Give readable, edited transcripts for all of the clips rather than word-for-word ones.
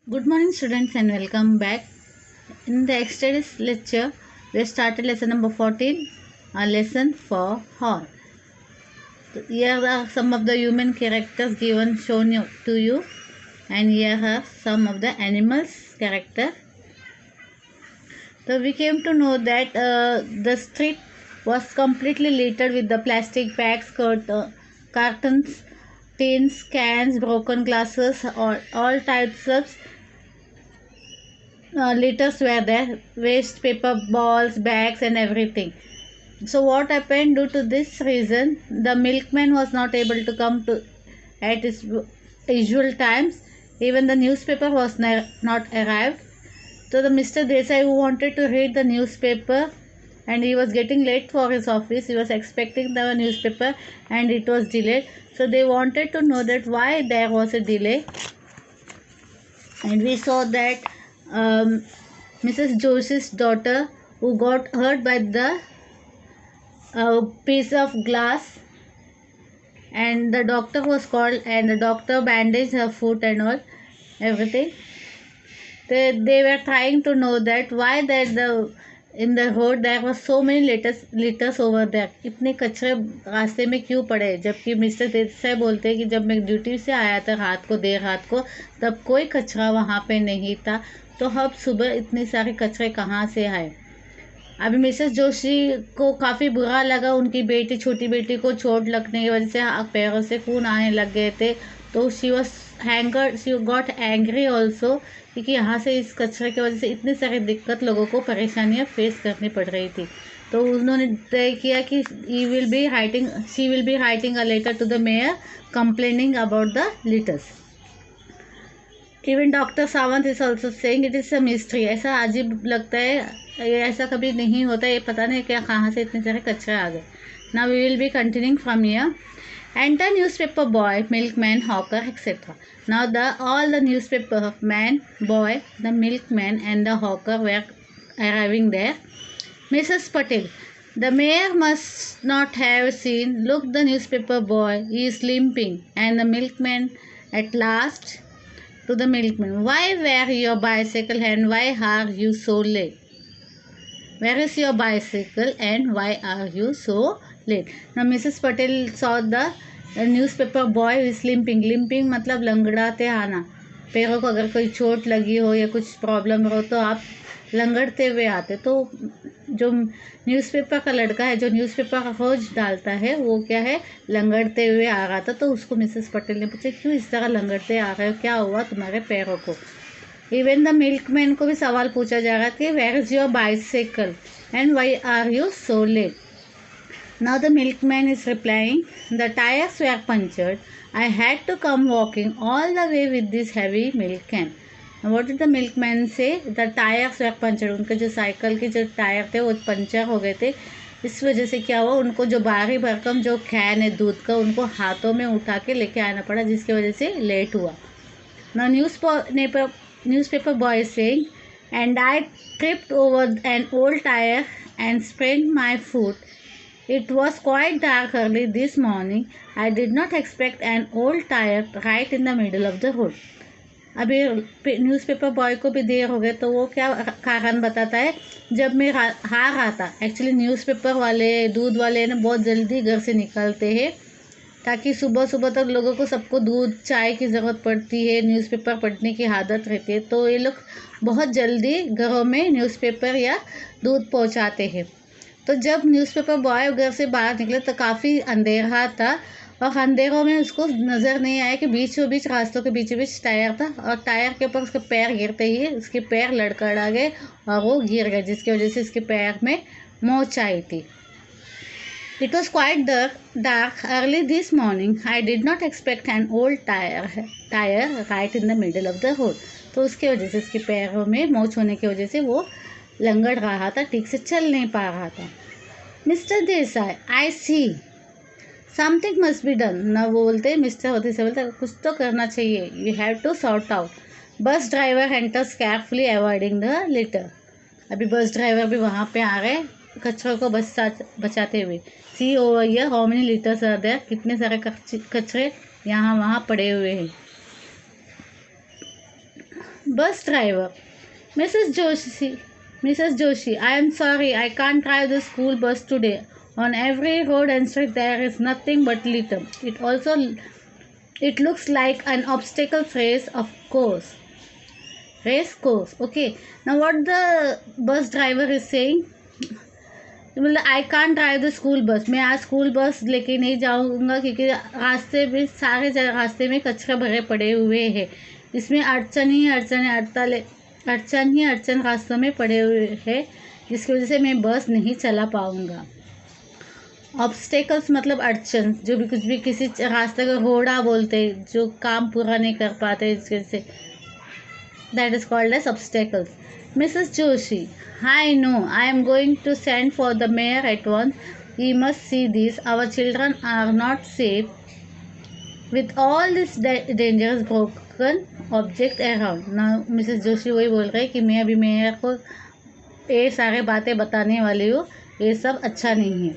Good morning, students, and welcome back. In the extended lecture, we started lesson number 14, a lesson for horse. Here are some of the human characters to you, and here are some of the animals' character. So we came to know that the street was completely littered with the plastic bags, cartons, tins, cans, broken glasses, all types of litters were there, waste paper, balls, bags, and everything. So what happened? Due to this reason, the milkman was not able to come to at his usual times. Even the newspaper was not arrived. So the Mr. Desai, who wanted to read the newspaper, and he was getting late for his office, he was expecting the newspaper and it was delayed. So they wanted to know that why there was a delay, and we saw that Mrs. Joshi's daughter, who got hurt by the piece of glass, and the doctor was called, and the doctor bandaged her foot and all everything. They were trying to know that why that the in the road there was so many litters over there. इतने कचरे रास्ते में क्यों पड़े? जबकि mister Desai बोलते हैं कि जब मैं ड्यूटी से आया था देर रात को तब कोई कचरा वहाँ पे नहीं था, तो अब सुबह इतने सारे कचरे कहाँ से आए? अभी मिसेस जोशी को काफ़ी बुरा लगा, उनकी छोटी बेटी को चोट लगने की वजह से पैरों से खून आने लग गए थे, तो शी गॉट एंग्री ऑल्सो, क्योंकि यहाँ से इस कचरे की वजह से इतनी सारी दिक्कत लोगों को परेशानियाँ फेस करनी पड़ रही थी। तो उन्होंने तय किया कि she will be writing a letter to the mayor complaining about the litters. Even doctor Sawant is also saying it is a mystery. ऐसा अजीब लगता है, ये ऐसा कभी नहीं होता, ये पता नहीं क्या कहाँ से इतने सारे कचरे आ गए। Now we will be continuing from here. Enter newspaper boy, milkman, hawker, etc. Now all the newspaper man, boy, the milkman and the hawker were arriving there. Mrs. Patel, the mayor must not have seen. Look, the newspaper boy, he is limping. And the milkman at last to the milkman, why were your bicycle and why are you so late? Where is your bicycle and why are you so late? Now Mrs. Patel saw the newspaper boy is limping. Limping मतलब लंगड़ाते आना, पैरों को अगर कोई चोट लगी हो या कुछ प्रॉब्लम हो तो आप लंगड़ते हुए आते। तो जो न्यूज़पेपर का लड़का है, जो न्यूज़पेपर का खोज डालता है, वो क्या है, लंगड़ते हुए आ रहा था। तो उसको मिसेस पटेल ने पूछा, क्यों इस तरह लंगड़ते आ रहे हो, क्या हुआ तुम्हारे पैरों को? इवन द मिल्कमैन को भी सवाल पूछा जा रहा था, where is your bicycle and why are you so late? Now the milkman is replying, the tyres were punctured, I had to come walking all the way with this heavy milk can. What did the milkman say? The tyres were punctured. उनके जो cycle के जो tyre थे वो puncture हो गए थे। इस वजह से क्या हुआ, उनको जो भारी भरकम जो कैन है दूध का, उनको हाथों में उठा के लेके आना पड़ा, जिसकी वजह से लेट हुआ. Now newspaper boy is saying, and I tripped over an old tire and sprained my foot. It was quite dark early this morning. I did not expect an old tire right in the middle of the road. अभी newspaper boy को भी देर हो गए, तो वो क्या कारण बताता है, जब मैं हार रहा था, एक्चुअली न्यूज़पेपर वाले, दूध वाले ना बहुत जल्दी घर से निकलते हैं, ताकि सुबह सुबह तक लोगों को सबको दूध चाय की ज़रूरत पड़ती है, न्यूज़पेपर पढ़ने की आदत रहती है, तो ये लोग बहुत जल्दी घरों में न्यूज़पेपर या दूध पहुंचाते हैं. तो जब न्यूज़पेपर बॉय घर से बाहर निकले तो काफ़ी अंधेरा था, और अंधेरों में उसको नज़र नहीं आया कि बीचों बीच रास्तों के बीचों बीच टायर था, और टायर के ऊपर उसके पैर गिरते ही उसके पैर लड़खड़ा गए और वो गिर गए, जिसकी वजह से इसके पैर में मोच आई थी. It was quite dark early this morning. I did not expect an old tire right in the middle of the road. तो उसके वजह से उसके पैरों में मोच होने की वजह से वो लंगड़ रहा था, ठीक से चल नहीं पा रहा था. Mr Desai, I see something must be done. ना बोलते मिस्टर देसाई बोलते कुछ तो करना चाहिए. You have to sort out. Bus driver enters carefully avoiding the litter. अभी बस ड्राइवर भी वहाँ पे आ गए कचरों को बचाते हुए. See over here how many litres are there. कितने सारे कचरे यहाँ वहाँ पड़े हुए हैं. Bus driver. Mrs. Joshi, Mrs. Joshi, I am sorry, I can't drive the school bus today. On every road and street there is nothing but litter. It looks like an obstacle race, of course. Race course. Okay. Now what the bus driver is saying? मतलब आई कान drive the school bus, मैं आज school bus लेके नहीं जाऊंगा क्योंकि रास्ते में सारे रास्ते में कचरा भरे पड़े हुए हैं। इसमें अड़चन ही अड़चन रास्तों में पड़े हुए हैं, जिसकी वजह से मैं बस नहीं चला पाऊंगा। ऑब्स्टेकल्स मतलब अड़चन, जो भी कुछ भी किसी रास्ते को रोड़ा बोलते, जो काम पूरा नहीं कर पाते, इसके से that is called as obstacles. Mrs. Joshi, I know. I am going to send for the mayor at once. He must see this. Our children are not safe with all this dangerous broken object around. Now, Mrs. Joshi वही बोल रहे कि मैं अभी mayor को ये सारे बातें बताने वाली हूँ, ये सब अच्छा नहीं है।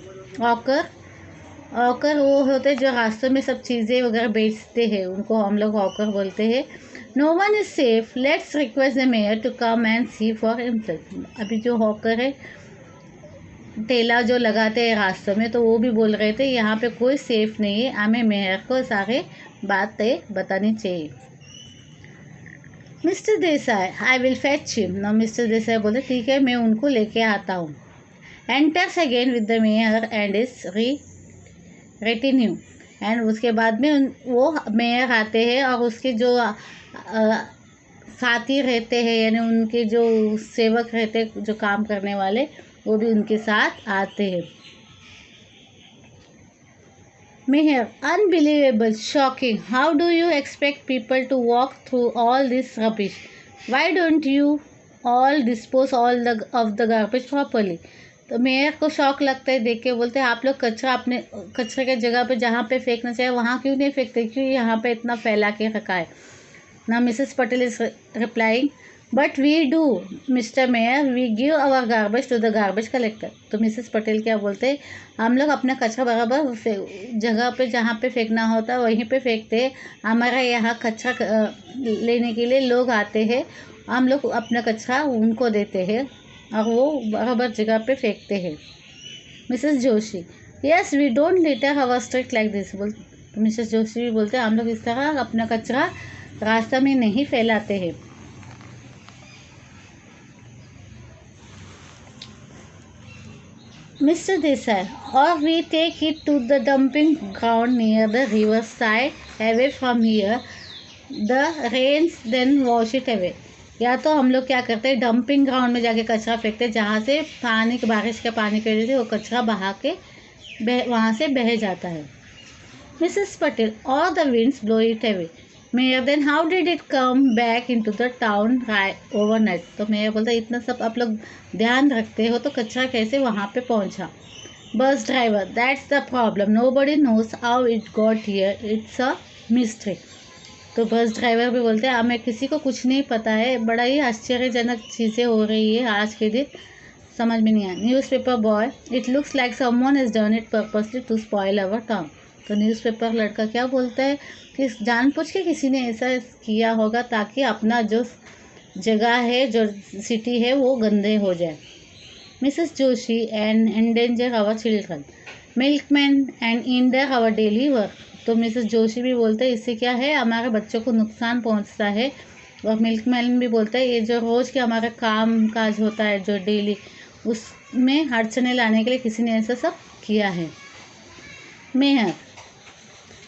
ऑकर वो होते जो रास्तों में सब चीज़ें वगैरह बेचते हैं, उनको हम लोग ऑकर बोलते हैं। No one is safe. Let's request the mayor to come and see for himself. अभी जो हॉकर है, ठेला जो लगाते हैं रास्तों में, तो वो भी बोल रहे थे यहाँ पे कोई सेफ नहीं है, हमें मेयर को सारे बातें बतानी चाहिए। Mister Desai, I will fetch him. ना मिस्टर देसाई बोले ठीक है, मैं उनको लेके आता हूँ। Enters again with the mayor and is retinue. And उसके बाद में वो मेयर आते हैं और उसके जो साथी रहते हैं, यानी उनके जो सेवक रहते हैं, जो काम करने वाले, वो भी उनके साथ आते हैं। Mayor, unbelievable, shocking, how do you expect people to walk through all this rubbish? Why don't you all dispose all of the garbage properly? तो मेयर को शौक लगता है देख के, बोलते हैं आप लोग कचरा अपने कचरे के जगह पे जहाँ पे फेंकना चाहिए वहाँ क्यों नहीं फेंकते, क्यों यहाँ पे इतना फैला के रखा है। ना Mrs Patel is replying, but we do Mr mayor, we give our garbage to the garbage collector. तो मिसेस पटेल क्या बोलते हैं, हम लोग अपना कचरा बराबर जगह पे जहाँ पे फेंकना होता है वहीं पे फेंकते हैं। हमारे यहाँ कचरा लेने के लिए लोग आते हैं, हम लोग अपना कचरा उनको देते हैं और वो बराबर जगह पे फेंकते हैं। Mrs Joshi, yes we don't litter our street like this. तो मिसेस जोशी भी बोलते हैं हम लोग इस तरह अपना कचरा रास्ता में नहीं फैलाते हैं। मिस्टर देसाई, और we take it to the dumping ground near the river side away from here, the rains then wash it away. या तो हम लोग क्या करते हैं, डंपिंग ग्राउंड में जाके कचरा फेंकते हैं, जहाँ से बारिश के पानी की वजह से वो कचरा बहा के वहाँ से बह जाता है। मिसेस पटेल, और the winds blow it away. Mayor, then how did it come back into the town overnight? तो मेयर बोलता है इतना सब आप लोग ध्यान रखते हो तो कचरा कैसे वहाँ पे पहुँचा? Bus driver, that's the problem, nobody knows how it got here, it's a mystery. तो बस ड्राइवर भी बोलते हैं हमें किसी को कुछ नहीं पता है, बड़ा ही आश्चर्यजनक चीज़ें हो रही है आज के दिन, समझ में नहीं आया। Newspaper boy, it looks like someone has done it purposely to spoil our town. तो न्यूज़पेपर लड़का क्या बोलता है कि जानबूझ के किसी ने ऐसा किया होगा ताकि अपना जो जगह है, जो सिटी है, वो गंदे हो जाए। Mrs Joshi, and endanger our children, milkman and hinder our daily work. तो मिसेस जोशी भी बोलते हैं इससे क्या है, हमारे बच्चों को नुकसान पहुंचता है। और मिल्कमैन भी बोलता है ये जो रोज़ के हमारा काम काज होता है जो डेली, उसमें अड़चने लाने के लिए किसी ने ऐसा सब किया है। Mayor,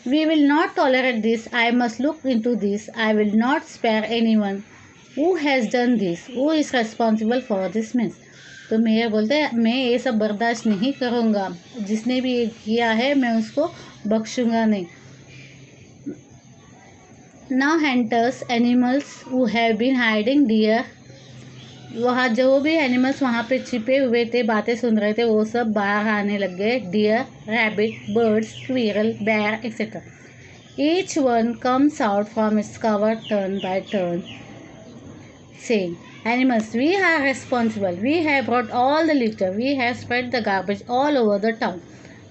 we will not tolerate this. I must look into this. I will not spare anyone who has done this. Who is responsible for this mess? तो मेयर बोलते हैं मैं ये सब बर्दाश्त नहीं करूँगा, जिसने भी ये किया है मैं उसको बख्शूँगा नहीं। Now hunters, animals who have been hiding deer, वहाँ जो भी एनिमल्स वहाँ पे छिपे हुए थे, बातें सुन रहे थे, वो सब बाहर आने लग गए। Deer, rabbit, birds, squirrel, bear etcetera, each one comes out from its cover turn by turn, saying, animals we are responsible, we have brought all the litter, we have spread the garbage all over the town.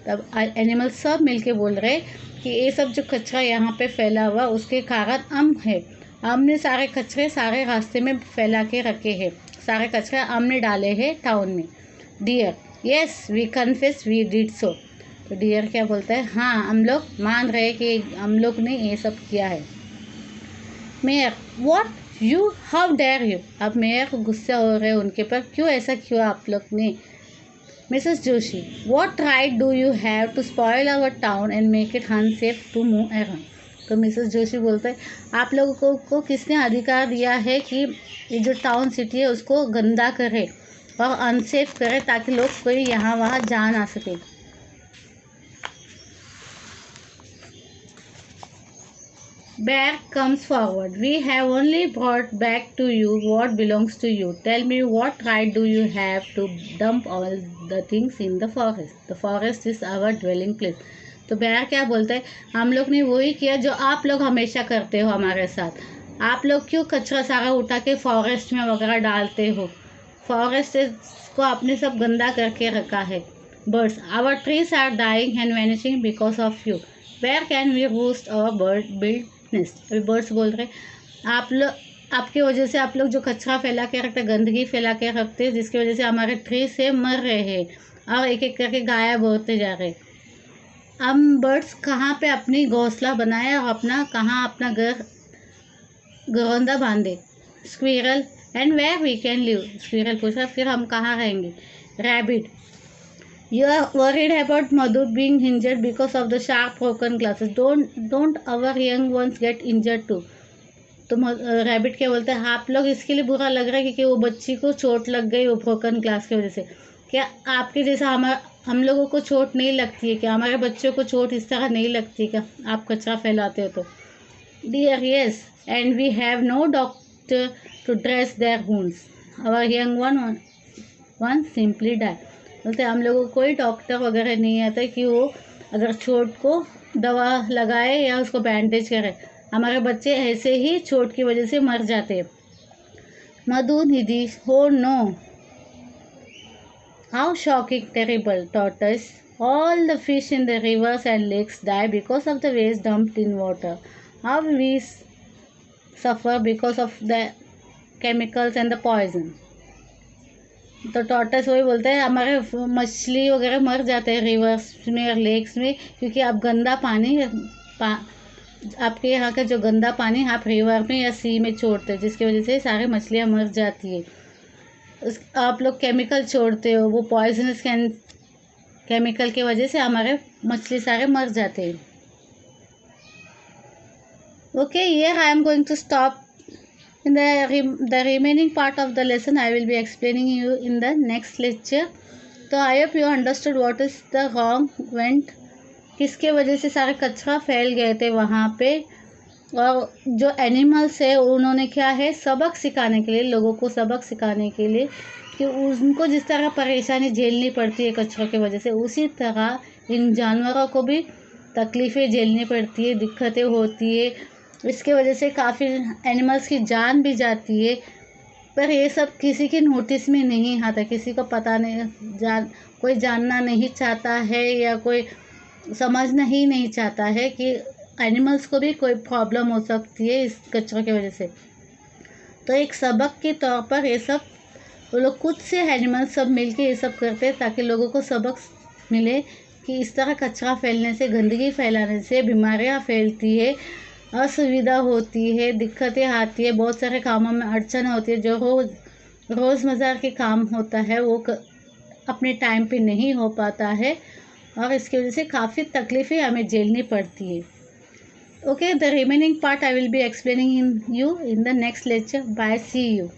तब animals सब मिलके बोल रहे कि ये सब जो कचरा यहाँ पे फैला हुआ उसके कारण हम है, हमने सारे कचरे सारे रास्ते में फैला के रखे हैं, सारे कचरे हमने डाले हैं टाउन में। Deer, yes we confess we did so. तो डियर क्या बोलता है, हाँ हम लोग मान रहे कि हम लोग ने ये सब किया है। Mayor, what you, how dare you. अब मेयर को गुस्सा हो रहे हैं उनके पर, क्यों ऐसा किया आप लोग ने। Mrs Joshi, what right do you have to spoil our town and make it unsafe to move around. तो मिसेस जोशी बोलते हैं, आप लोगों को किसने अधिकार दिया है कि ये जो टाउन सिटी है उसको गंदा करे और अनसेफ करे ताकि लोग कोई यहाँ वहाँ जा ना सके। Bear comes forward. We have only brought back to you what belongs to you. Tell me, what right do you have to dump all the things in the forest? The forest is our dwelling place. तो bear क्या बोलता है, हम लोग ने वही किया जो आप लोग हमेशा करते हो हमारे साथ। आप लोग क्यों कचरा सारा उठा के फॉरेस्ट में वगैरह डालते हो। फॉरेस्ट को आपने सब गंदा करके रखा है। Birds, our trees are dying and vanishing because of you. Where can we roost और बर्ड बिल्ड नेस्ट। अभी बर्ड्स बोल रहे, आप लोग, आपकी वजह से आप लोग जो कचरा फैला के रखते, गंदगी फैला के रखते, जिसकी वजह से हमारे ट्री से मर रहे हैं और एक एक करके गायब होते जा रहे। हम बर्ड्स कहाँ पे अपनी घोंसला बनाए और कहाँ अपना घरौंदा बांधे। Squirrel, and where we can live. Squirrel पूछा, फिर हम कहाँ रहेंगे। Rabbit, you are worried about Madhu being injured because of the sharp broken glasses. Don't our young ones get injured too. तो रैबिट क्या बोलते हैं, आप लोग इसके लिए बुरा लग रहा है क्योंकि वो बच्ची को चोट लग गई वो ब्रोकन ग्लास की वजह से। क्या आपके जैसा हम लोगों को चोट नहीं लगती है क्या, हमारे बच्चों को चोट इस तरह नहीं लगती क्या, आप कचरा फैलाते हो तो। Deer, yes and we have no doctor to dress their wounds. Our young one simply die. बोलते हम लोगों को कोई डॉक्टर वगैरह नहीं आता कि वो अगर चोट को दवा लगाए या उसको बैंडेज करे, हमारे बच्चे ऐसे ही चोट की वजह से मर जाते हैं। मधु निधि, oh no, how shocking, terrible. Tortoise, all the fish in the rivers and lakes die because of the waste dumped in water. How we suffer because of the chemicals and the poison. तो tortoise वही बोलते हैं, हमारे मछली वगैरह मर जाते हैं रिवर्स में और लेक्स में क्योंकि आप गंदा पानी आपके यहाँ का जो गंदा पानी आप रिवर में या सी में छोड़ते हो, जिसकी वजह से सारे मछलियाँ मर जाती है। आप लोग केमिकल छोड़ते हो, वो पॉइजनस केमिकल की वजह से हमारे मछली सारे मर जाते हैं। Okay, here I am going to stop. In the remaining part of the lesson, I will be explaining you in the next lecture. तो I hope you understood what is the wrong went, किसके वजह से सारे कचरा फैल गए थे वहाँ पे, और जो एनिमल्स है उन्होंने क्या है, सबक सिखाने के लिए, लोगों को सबक सिखाने के लिए कि उनको जिस तरह परेशानी झेलनी पड़ती है कचरों की वजह से, उसी तरह इन जानवरों को भी तकलीफ़ें झेलनी पड़ती है, दिक्कतें होती है। इसके वजह से काफ़ी एनिमल्स की जान भी जाती है, पर ये सब किसी की नोटिस में नहीं आता, किसी को पता नहीं, कोई जानना नहीं चाहता है या कोई समझना ही नहीं चाहता है कि एनिमल्स को भी कोई प्रॉब्लम हो सकती है इस कचरों की वजह से। तो एक सबक के तौर पर ये सब वो लोग खुद से एनिमल्स सब मिलके ये सब करते हैं ताकि लोगों को सबक मिले कि इस तरह कचरा फैलने से, गंदगी फैलाने से बीमारियाँ फैलती है, असुविधा होती है, दिक्कतें आती है, बहुत सारे कामों में अड़चन होती है, जो रोज़मर्रा के काम होता है वो अपने टाइम पे नहीं हो पाता है और इसकी वजह से काफ़ी तकलीफ़ें हमें झेलनी पड़ती है। Okay, the remaining part I will be explaining in the next lecture. Bye, see you.